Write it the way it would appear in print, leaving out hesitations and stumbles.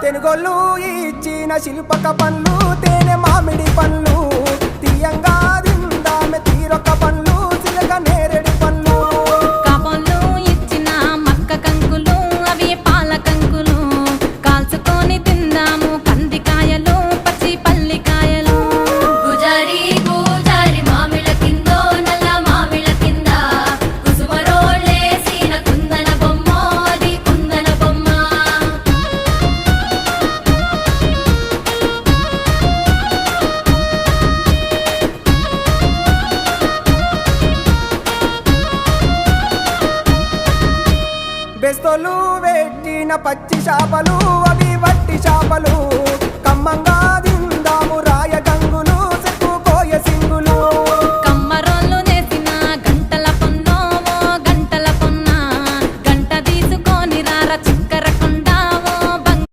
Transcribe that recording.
తెనుగోళ్ళు ఇచ్చిన శిల్పక పండ్లు తేనె మామిడి పండ్లు తీయంగా తిందామె తీరొక్క పండ్లు చిలక నేరేడి పండ్లు కాబోళ్ళు ఇచ్చిన మక్క కంకులు అవి పాల కంకులు కాల్చుకొని తిందాము కందికాయలు పచ్చి పల్లికాయలు గుజారి గుజారి మామిళ్ళ కిందో నల్ల మామిళ్ళ కింద కుసుమరోళ్ళేసిన కుందన బొమ్మ అది కుందన బొమ్మ బెస్తోలు పెట్టిన పచ్చి చేపలు అవి వట్టి చేపలు